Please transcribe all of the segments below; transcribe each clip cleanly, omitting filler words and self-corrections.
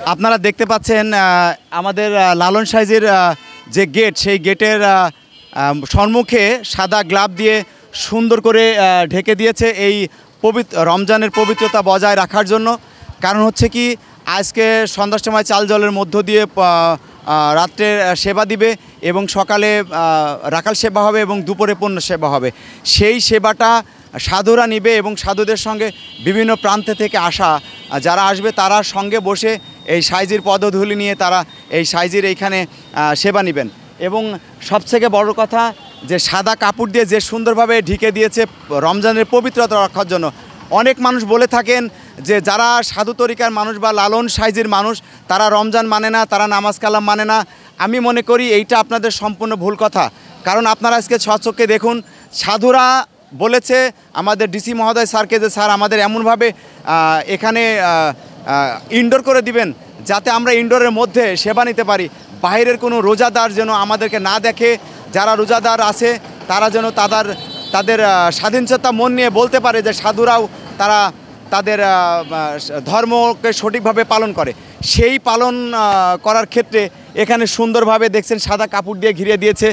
আপনারা দেখতে পাচ্ছেন আমাদের লালন সাইজের যে গেট, সেই গেটের সম্মুখে সাদা গ্লাভ দিয়ে সুন্দর করে ঢেকে দিয়েছে এই রমজানের পবিত্রতা বজায় রাখার জন্য। কারণ হচ্ছে কি, আজকে সন্ধ্যার সময় চাল জলের মধ্য দিয়ে রাত্রে সেবা দিবে এবং সকালে রাখাল সেবা হবে এবং দুপুরে পণ্য সেবা হবে। সেই সেবাটা সাধুরা নিবে এবং সাধুদের সঙ্গে বিভিন্ন প্রান্ত থেকে আসা যারা আসবে তারা সঙ্গে বসে এই সাইজির পদধূলি নিয়ে তারা এই সাইজির এইখানে সেবা নেবেন। এবং সবথেকে বড় কথা যে সাদা কাপড় দিয়ে যে সুন্দরভাবে ঢেকে দিয়েছে রমজানের পবিত্রতা রক্ষার জন্য। অনেক মানুষ বলে থাকেন যে যারা সাধু তরিকার মানুষ বা লালন সাইজির মানুষ তারা রমজান মানে না, তারা নামাজ কালাম মানে না। আমি মনে করি এইটা আপনাদের সম্পূর্ণ ভুল কথা। কারণ আপনারা আজকে স্বচক্ষে দেখুন, সাধুরা বলেছে আমাদের ডিসি মহোদয় স্যারকে যে স্যার আমাদের এমনভাবে এখানে ইনডোর করে দিবেন যাতে আমরা ইনডোরের মধ্যে সেবা নিতে পারি, বাইরের কোনো রোজাদার যেন আমাদেরকে না দেখে। যারা রোজাদার আছে তারা যেন তাদের স্বাধীনচেতা মন নিয়ে বলতে পারে যে সাধুরাও তারা তাদের ধর্মকে সঠিকভাবে পালন করে। সেই পালন করার ক্ষেত্রে এখানে সুন্দরভাবে দেখছেন সাদা কাপড় দিয়ে ঘিরে দিয়েছে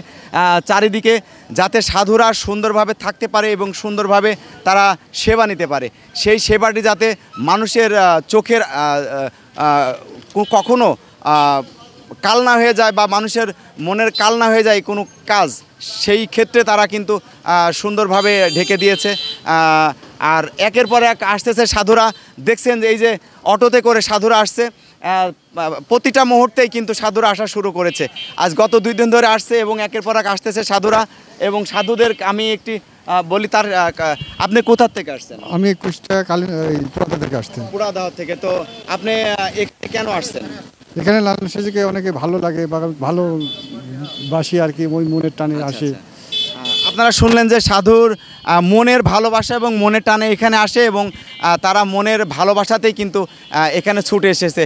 চারিদিকে, যাতে সাধুরা সুন্দরভাবে থাকতে পারে এবং সুন্দরভাবে তারা সেবা নিতে পারে। সেই সেবাটি যাতে মানুষের চোখের কখনো কাল না হয়ে যায় বা মানুষের মনের কাল না হয়ে যায় কোনো কাজ, সেই ক্ষেত্রে তারা কিন্তু সুন্দরভাবে ঢেকে দিয়েছে। আর একের পর এক আসতেছে সাধুরা, দেখছেন যে এই যে অটোতে করে সাধুরা আসছে, প্রতিটা মুহূর্তেই কিন্তু সাধুরা আসা শুরু করেছে। আজ গত 2 দিন ধরে আসছে এবং একের পর এক আসতেছে সাধুরা। এবং সাধুদের আমি একটি বলি, তার আপনি কোথা থেকে আসছেন? আমি কুষ্টিয়া পুরাদা থেকে আসছি। পুরাদা থেকে। তো আপনি কেন আসছেন? এখানে লালন সাইজিকে অনেকে ভালো লাগে বা ভালোবাসি আর কি, ওই মনের টানে আসে। আপনারা শুনলেন যে সাধুর মনের ভালোবাসা এবং মনের টানে এখানে আসে এবং তারা মনের ভালোবাসাতেই কিন্তু এখানে ছুটে এসেছে।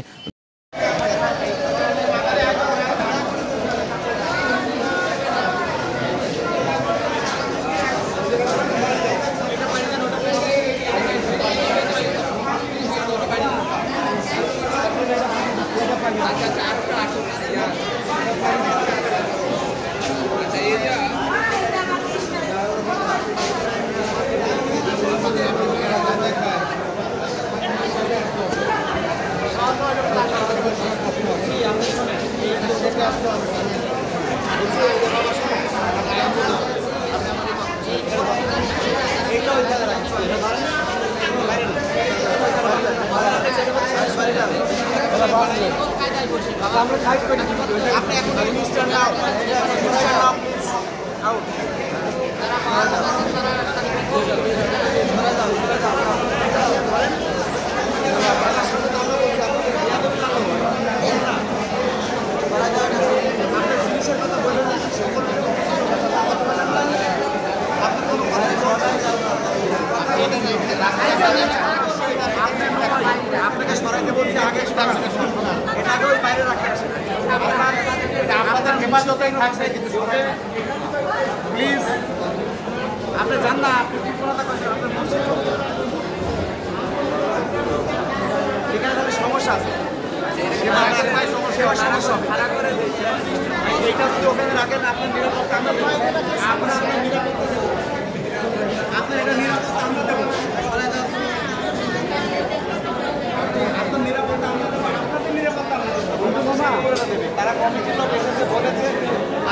প্লিজ আপনি জান না, এখানে তাহলে সমস্যা আছে, এইটা যদি ওখানে রাখেন আপনার নিরাপত্তা আমরা আপনার এটা নিরাপত্তা আমরা দেবো, আপনার নিরাপত্তা আমরা দেবো, আপনাদের নিরাপত্তা আমরা দেবো। তারা কমিটির লোক এসেছে বলেছে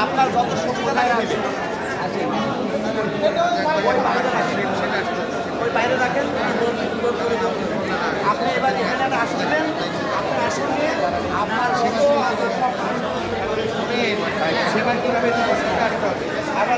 আপনার যত সুবিধা লাগে ওই বাইরে রাখেন। আপনি এবার এখানে আসবেন, আপনার আসলে আপনার সেবা কীভাবে আবার